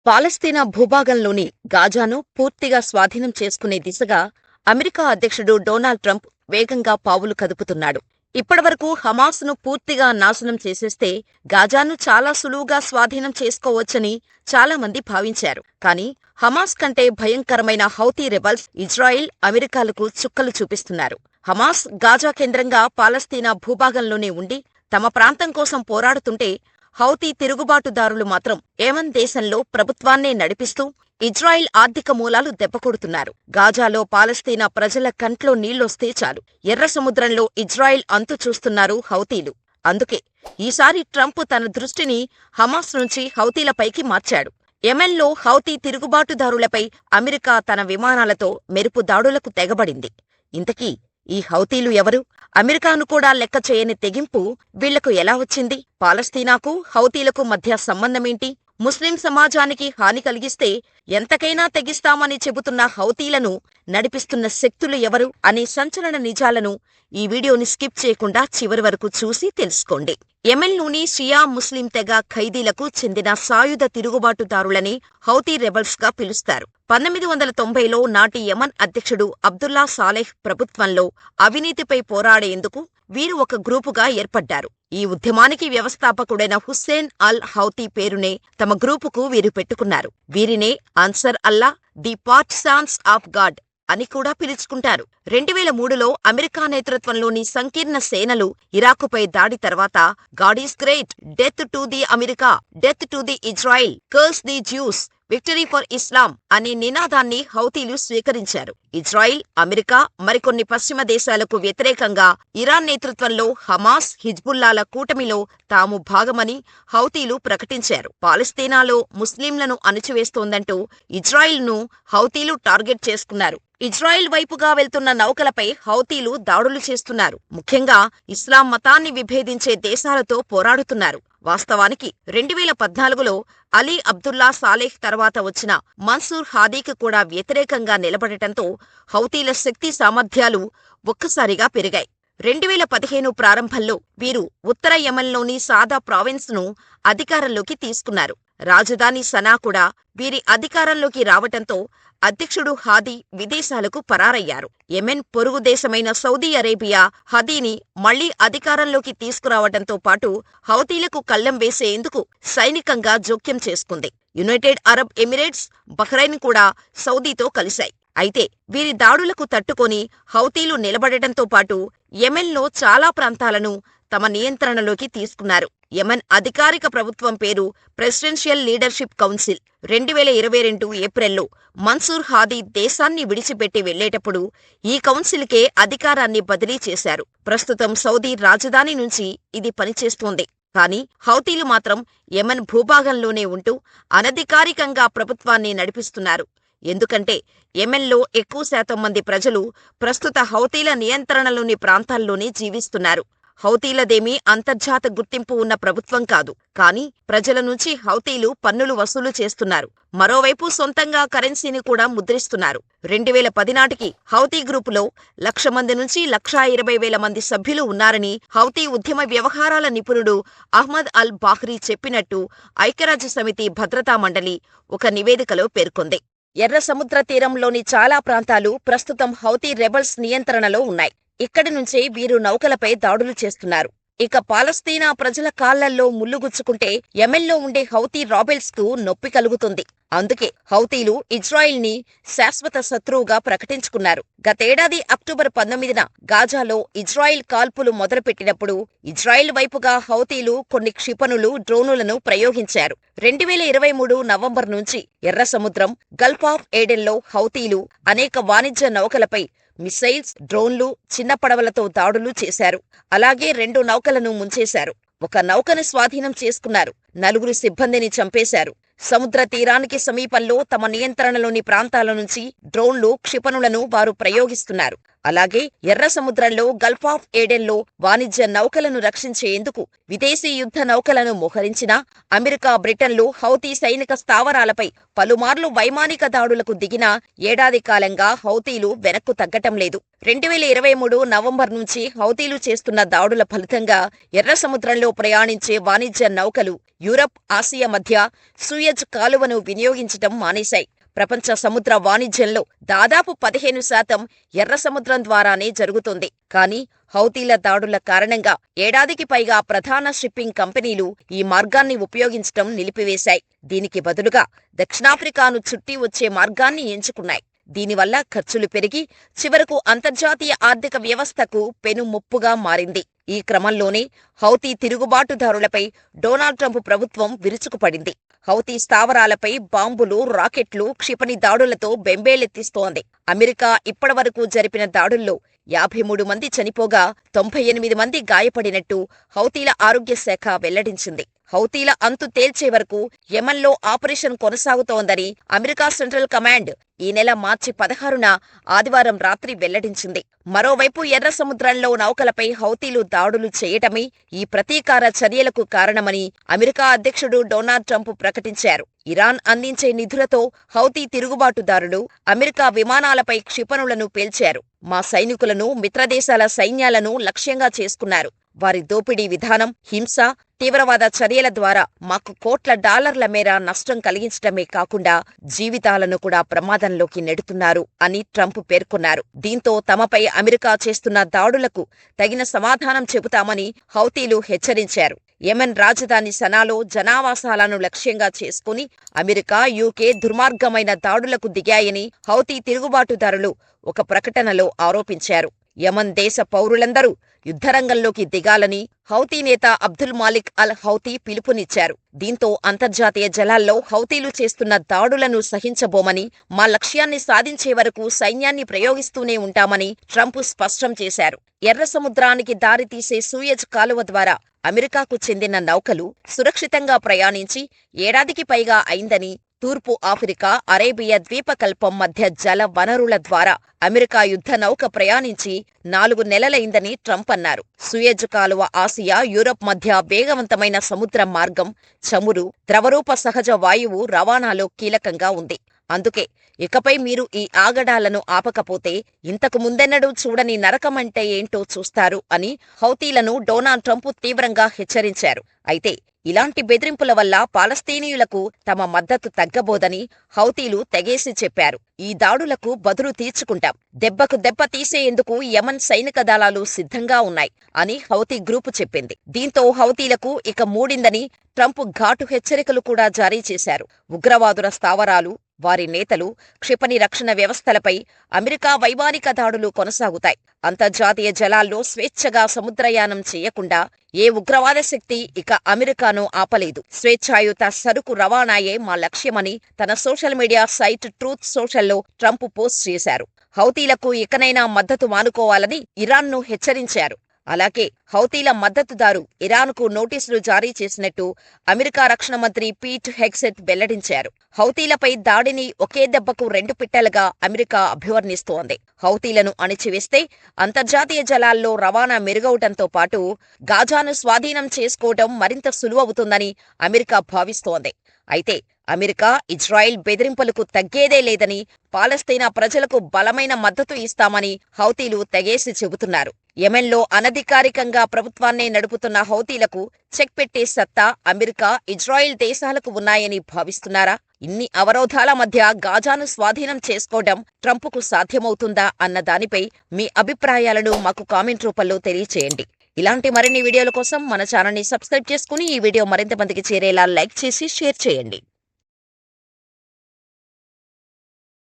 పాలస్తీనా భూభాగంలోని గాజాను పూర్తిగా స్వాధీనం చేసుకునే దిశగా అమెరికా అధ్యక్షుడు డొనాల్డ్ ట్రంప్ వేగంగా పావులు కదుపుతున్నాడు. ఇప్పటివరకు హమాస్ను పూర్తిగా నాశనం చేసేస్తే గాజాను చాలా సులువుగా స్వాధీనం చేసుకోవచ్చని చాలామంది భావించారు. కానీ హమాస్ కంటే భయంకరమైన హౌతీ రెబల్స్ ఇజ్రాయిల్, అమెరికాలకు చుక్కలు చూపిస్తున్నారు. హమాస్ గాజా కేంద్రంగా పాలస్తీనా భూభాగంలోనే ఉండి తమ ప్రాంతం కోసం పోరాడుతుంటే, హౌతీ తిరుగుబాటుదారులు మాత్రం యెమెన్ దేశంలో ప్రభుత్వాన్నే నడిపిస్తూ ఇజ్రాయిల్ ఆర్థిక మూలాలు దెబ్బకొడుతున్నారు. గాజాలో పాలస్తీనా ప్రజల కంట్లో నీళ్లొస్తే చాలు ఎర్ర సముద్రంలో ఇజ్రాయిల్ అంతు చూస్తున్నారు హౌతీలు. అందుకే ఈసారి ట్రంప్ తన దృష్టిని హమాస్ నుంచి హౌతీలపైకి మార్చాడు. యెమెన్లో హౌతీ తిరుగుబాటుదారులపై అమెరికా తన విమానాలతో మెరుపు దాడులకు తెగబడింది. ఇంతకీ ఈ హౌతీలు ఎవరు? అమెరికాను కూడా లెక్క చేయని తెగింపు వీళ్లకు ఎలా వచ్చింది? పాలస్తీనాకు హౌతీలకు మధ్య సంబంధమేంటి? ముస్లిం సమాజానికి హాని కలిగిస్తే ఎంతకైనా తెగిస్తామని చెబుతున్న హౌతీలను నడిపిస్తున్న శక్తులు ఎవరు అనే సంచలన నిజాలను ఈ వీడియోని స్కిప్ చేయకుండా చివరి వరకు చూసి తెలుసుకోండి. యెమెన్లోని షియా ముస్లిం తెగ ఖైదీలకు చెందిన సాయుధ తిరుగుబాటుదారులని హౌతీ రెబల్స్ గా పిలుస్తారు. 1990లో నాటి యెమెన్ అధ్యక్షుడు అబ్దుల్లా సాలెహ్ ప్రభుత్వంలో అవినీతిపై పోరాడేందుకు వీరు ఒక గ్రూపుగా ఏర్పడ్డారు. ఈ ఉద్యమానికి వ్యవస్థాపకుడైన హుస్సేన్ అల్ హౌతీ పేరునే తమ గ్రూపుకు వీరు పెట్టుకున్నారు. వీరినే Ansar Allah, the partisans of God అని కూడా పిలుచుకుంటారు. 2003లో అమెరికా నేతృత్వంలోని సంకీర్ణ సేనలు ఇరాకుపై దాడి తర్వాత God is great, death to the America, death to the Israel, curse the Jews, victory for Islam అనే నినాదాన్ని హౌతీలు స్వీకరించారు. ఇజ్రాయిల్, అమెరికా, మరికొన్ని పశ్చిమ దేశాలకు వ్యతిరేకంగా ఇరాన్ నేతృత్వంలో హమాస్, హిజ్బుల్లాల కూటమిలో తాము భాగమని హౌతీలు ప్రకటించారు. పాలస్తీనాలో ముస్లింలను అణిచివేస్తోందంటూ ఇజ్రాయిల్ను హౌతీలు టార్గెట్ చేసుకున్నారు. ఇజ్రాయిల్ వైపుగా వెళ్తున్న నౌకలపై హౌతీలు దాడులు చేస్తున్నారు. ముఖ్యంగా ఇస్లాం మతాన్ని విభేదించే దేశాలతో పోరాడుతున్నారు. వాస్తవానికి 2014లో అలీ అబ్దుల్లా సాలెహ్ తర్వాత వచ్చిన మన్సూర్ హాదీకి కూడా వ్యతిరేకంగా నిలబడటంతో హౌతీల శక్తి సామర్థ్యాలు ఒక్కసారిగా పెరిగాయి. 2015 ప్రారంభంలో వీరు ఉత్తర యెమెన్లోని సాదా ప్రావిన్స్ను అధికారంలోకి తీసుకున్నారు. రాజధాని సనా కూడా వీరి అధికారంలోకి రావటంతో అధ్యక్షుడు హాదీ విదేశాలకు పరారయ్యారు. యెమెన్ పొరుగు దేశమైన సౌదీ అరేబియా హాదీని మళ్లీ అధికారంలోకి తీసుకురావడంతో పాటు హౌతీలకు కళ్లెం వేసేందుకు సైనికంగా జోక్యం చేసుకుంది. యునైటెడ్ అరబ్ ఎమిరేట్స్, బహ్రెయిన్ కూడా సౌదీతో కలిశాయి. అయితే వీరి దాడులకు తట్టుకొని హౌతీలు నిలబడటంతో పాటు యెమెన్లో చాలా ప్రాంతాలను తమ నియంత్రణలోకి తీసుకున్నారు. యెమెన్ అధికారిక ప్రభుత్వం పేరు ప్రెసిడెన్షియల్ లీడర్షిప్ కౌన్సిల్. 2022 ఏప్రిల్లో మన్సూర్ హాదీ దేశాన్ని విడిచిపెట్టి వెళ్లేటప్పుడు ఈ కౌన్సిల్కే అధికారాన్ని బదిలీ చేశారు. ప్రస్తుతం సౌదీ రాజధాని నుంచి ఇది పనిచేస్తోంది. కానీ హౌతీలు మాత్రం యెమెన్ భూభాగంలోనే ఉంటూ అనధికారికంగా ప్రభుత్వాన్ని నడిపిస్తున్నారు. ఎందుకంటే యెమెన్లో ఎక్కువ శాతం మంది ప్రజలు ప్రస్తుత హౌతీల నియంత్రణలోని ప్రాంతాల్లోనే జీవిస్తున్నారు. హౌతీలదేమీ అంతర్జాత గుర్తింపు ఉన్న ప్రభుత్వం కాదు. కానీ ప్రజల నుంచి హౌతీలు పన్నులు వసూలు చేస్తున్నారు. మరోవైపు సొంతంగా కరెన్సీని కూడా ముద్రిస్తున్నారు. 2010 నాటికి హౌతీ గ్రూపులో 1,00,000 మంది నుంచి 1,20,000 మంది సభ్యులు ఉన్నారని హౌతీ ఉద్యమ వ్యవహారాల నిపుణుడు అహ్మద్ అల్ బాహ్రీ చెప్పినట్టు ఐక్యరాజ్యసమితి భద్రతా మండలి ఒక నివేదికలో పేర్కొంది. ఎర్ర సముద్ర తీరంలోని చాలా ప్రాంతాలు ప్రస్తుతం హౌతీ రెబల్స్ నియంత్రణలో ఉన్నాయి. ఇక్కడి నుంచే వీరు నౌకలపై దాడులు చేస్తున్నారు. ఇక పాలస్తీనా ప్రజల కాళ్లల్లో ముల్లుగుచ్చుకుంటే యెమెన్లో ఉండే హౌతీ రాబెల్స్ కు నొప్పి కలుగుతుంది. అందుకే హౌతీలు ఇజ్రాయిల్ని శాశ్వత శత్రువుగా ప్రకటించుకున్నారు. గతేడాది అక్టోబర్ 19న గాజాలో ఇజ్రాయిల్ కాల్పులు మొదలుపెట్టినప్పుడు ఇజ్రాయిల్ వైపుగా హౌతీలు కొన్ని క్షిపణులు, డ్రోనులను ప్రయోగించారు. 2023 నవంబర్ నుంచి ఎర్ర సముద్రం, గల్ఫ్ ఆఫ్ ఏడెన్లో హౌతీలు అనేక వాణిజ్య నౌకలపై మిసైల్స్, డ్రోన్లు, చిన్న పడవలతో దాడులు చేశారు. అలాగే 2 నౌకలను ముంచేశారు. ఒక నౌకను స్వాధీనం చేసుకున్నారు. 4 సిబ్బందిని చంపేశారు. సముద్ర తీరానికి సమీపంలో తమ నియంత్రణలోని ప్రాంతాల నుంచి డ్రోన్లు, క్షిపణులను వారు ప్రయోగిస్తున్నారు. అలాగే ఎర్ర సముద్రంలో గల్ఫ్ ఆఫ్ ఏడెన్లో వాణిజ్య నౌకలను రక్షించేందుకు విదేశీ యుద్ధ నౌకలను మోహరించిన అమెరికా, బ్రిటన్లు హౌతీ సైనిక స్థావరాలపై పలుమార్లు వైమానిక దాడులకు దిగినా ఏడాది కాలంగా హౌతీలు వెనక్కు తగ్గటం లేదు. 2023 నవంబర్ నుంచి హౌతీలు చేస్తున్న దాడుల ఫలితంగా ఎర్ర సముద్రంలో ప్రయాణించే వాణిజ్య నౌకలు యూరప్, ఆసియా మధ్య సూయజ్ కాలువను వినియోగించటం మానేశాయి. ప్రపంచ సముద్ర వాణిజ్యంలో దాదాపు 15% ఎర్ర సముద్రం ద్వారానే జరుగుతుంది. కానీ హౌతీల దాడుల కారణంగా ఏడాదికి పైగా ప్రధాన షిప్పింగ్ కంపెనీలు ఈ మార్గాన్ని ఉపయోగించటం నిలిపివేశాయి. దీనికి బదులుగా దక్షిణాఫ్రికాను చుట్టి వచ్చే మార్గాన్ని ఎంచుకున్నాయి. దీనివల్ల ఖర్చులు పెరిగి చివరకు అంతర్జాతీయ ఆర్థిక వ్యవస్థకు పెనుముప్పుగా మారింది. ఈ క్రమంలోనే హౌతీ తిరుగుబాటుదారులపై డొనాల్డ్ ట్రంప్ ప్రభుత్వం విరుచుకుపడింది. హౌతీ స్థావరాలపై బాంబులు, రాకెట్లు, క్షిపణి దాడులతో బెంబేలెత్తిస్తోంది. అమెరికా ఇప్పటివరకు జరిపిన దాడుల్లో 53 మంది చనిపోగా 98 మంది గాయపడినట్టు హౌతీల ఆరోగ్య శాఖ వెల్లడించింది. హౌతీల అంతు తేల్చే వరకు యెమెన్లో ఆపరేషన్ కొనసాగుతోందని అమెరికా సెంట్రల్ కమాండ్ ఈ నెల మార్చి 16న ఆదివారం రాత్రి వెల్లడించింది. మరోవైపు ఎర్ర సముద్రంలో నౌకలపై హౌతీలు దాడులు చేయటమే ఈ ప్రతీకార చర్యలకు కారణమని అమెరికా అధ్యక్షుడు డొనాల్డ్ ట్రంప్ ప్రకటించారు. ఇరాన్ అందించే నిధులతో హౌతీ తిరుగుబాటుదారులు అమెరికా విమానాలపై క్షిపణులను పేల్చారు. మా సైనికులను, మిత్రదేశాల సైన్యాలను లక్ష్యంగా చేసుకున్నారు. వారి దోపిడీ విధానం, హింస, తీవ్రవాద చర్యల ద్వారా మాకు కోట్ల డాలర్ల మేర నష్టం కలిగించటమే కాకుండా జీవితాలను కూడా ప్రమాదంలోకి నెడుతున్నారు అని ట్రంప్ పేర్కొన్నారు. దీంతో తమపై అమెరికా చేస్తున్న దాడులకు తగిన సమాధానం చెబుతామని హౌతీలు హెచ్చరించారు. యెమెన్ రాజధాని సనాలో జనావాసాలను లక్ష్యంగా చేసుకుని అమెరికా, యూకే దుర్మార్గమైన దాడులకు దిగాయని హౌతీ తిరుగుబాటుదారులు ఒక ప్రకటనలో ఆరోపించారు. యెమెన్ దేశ పౌరులందరూ యుద్ధరంగంలోకి దిగాలని హౌతీ నేత అబ్దుల్ మాలిక్ అల్ హౌతీ పిలుపునిచ్చారు. దీంతో అంతర్జాతీయ జలాల్లో హౌతీలు చేస్తున్న దాడులను సహించబోమని, మా లక్ష్యాన్ని సాధించే వరకు సైన్యాన్ని ప్రయోగిస్తూనే ఉంటామని ట్రంప్ స్పష్టం చేశారు. ఎర్ర సముద్రానికి దారితీసే సూయజ్ కాలువ ద్వారా అమెరికాకు చెందిన నౌకలు సురక్షితంగా ప్రయాణించి ఏడాదికి పైగా అయిందని, తూర్పు ఆఫ్రికా, అరేబియా ద్వీపకల్పం మధ్య జల వనరుల ద్వారా అమెరికా యుద్ధ నౌక ప్రయాణించి 4 నెలలైందని ట్రంప్ అన్నారు. సూయజ్ కాలువ ఆసియా, యూరప్ మధ్య వేగవంతమైన సముద్ర మార్గం, చమురు, ద్రవరూప సహజ వాయువు రవాణాలో కీలకంగా ఉంది. అందుకే ఇకపై మీరు ఈ ఆగడాలను ఆపకపోతే ఇంతకు ముందెన్నడూ చూడని నరకమంటే ఏంటో చూస్తారు అని హౌతీలను డొనాల్డ్ ట్రంప్ తీవ్రంగా హెచ్చరించారు. అయితే ఇలాంటి బెదిరింపుల వల్ల పాలస్తీనీయులకు తమ మద్దతు తగ్గబోదని హౌతీలు తెగేసి చెప్పారు. ఈ దాడులకు బదులు తీర్చుకుంటాం, దెబ్బకు దెబ్బ తీసేందుకు యెమెన్ సైనిక దళాలు సిద్ధంగా ఉన్నాయి అని హౌతీ గ్రూపు చెప్పింది. దీంతో హౌతీలకు ఇక మూడిందని ట్రంప్ ఘాటు హెచ్చరికలు కూడా జారీ చేశారు. ఉగ్రవాదుల స్థావరాలు, వారి నేతలు, క్షిపణి రక్షణ వ్యవస్థలపై అమెరికా వైమానిక దాడులు కొనసాగుతాయి. అంతర్జాతీయ జలాల్లో స్వేచ్ఛగా సముద్రయానం చేయకుండా ఏ ఉగ్రవాద శక్తి ఇక అమెరికాను ఆపలేదు. స్వేచ్ఛాయుత సరుకు రవాణాయే మా లక్ష్యమని తన సోషల్ మీడియా సైట్ ట్రూత్ సోషల్లో ట్రంప్ పోస్ట్ చేశారు. హౌతీలకు ఇకనైనా మద్దతు మానుకోవాలని ఇరాన్ను హెచ్చరించారు. అలాగే హౌతీల మద్దతుదారు ఇరాన్కు నోటీసులు జారీ చేసినట్టు అమెరికా రక్షణ మంత్రి పీట్ హెగ్సెట్ వెల్లడించారు. హౌతీలపై దాడిని ఒకే దెబ్బకు 2 పిట్టలుగా అమెరికా అభివర్ణిస్తోంది. హౌతీలను అణిచివేస్తే అంతర్జాతీయ జలాల్లో రవాణా మెరుగవటంతో పాటు గాజాను స్వాధీనం చేసుకోవటం మరింత సులువవుతుందని అమెరికా భావిస్తోంది. అయితే అమెరికా, ఇజ్రాయెల్ బెదిరింపులకు తగ్గేదే లేదని, పాలస్తీనా ప్రజలకు బలమైన మద్దతు ఇస్తామని హౌతీలు తెగేసి చెబుతున్నారు. యెమెన్లో అనధికారికంగా ప్రభుత్వాన్నే నడుపుతున్న హౌతీలకు చెక్ పెట్టే సత్తా అమెరికా, ఇజ్రాయెల్ దేశాలకు ఉన్నాయని భావిస్తున్నారా? ఇన్ని అవరోధాల మధ్య గాజాను స్వాధీనం చేసుకోవడం ట్రంప్కు సాధ్యమవుతుందా అన్న దానిపై మీ అభిప్రాయాలను మాకు కామెంట్ రూపంలో తెలియచేయండి. ఇలాంటి మరిన్ని వీడియోల కోసం మన ఛానల్ని సబ్స్క్రైబ్ చేసుకుని ఈ వీడియో మరింత మందికి చేరేలా లైక్ చేసి షేర్ చేయండి.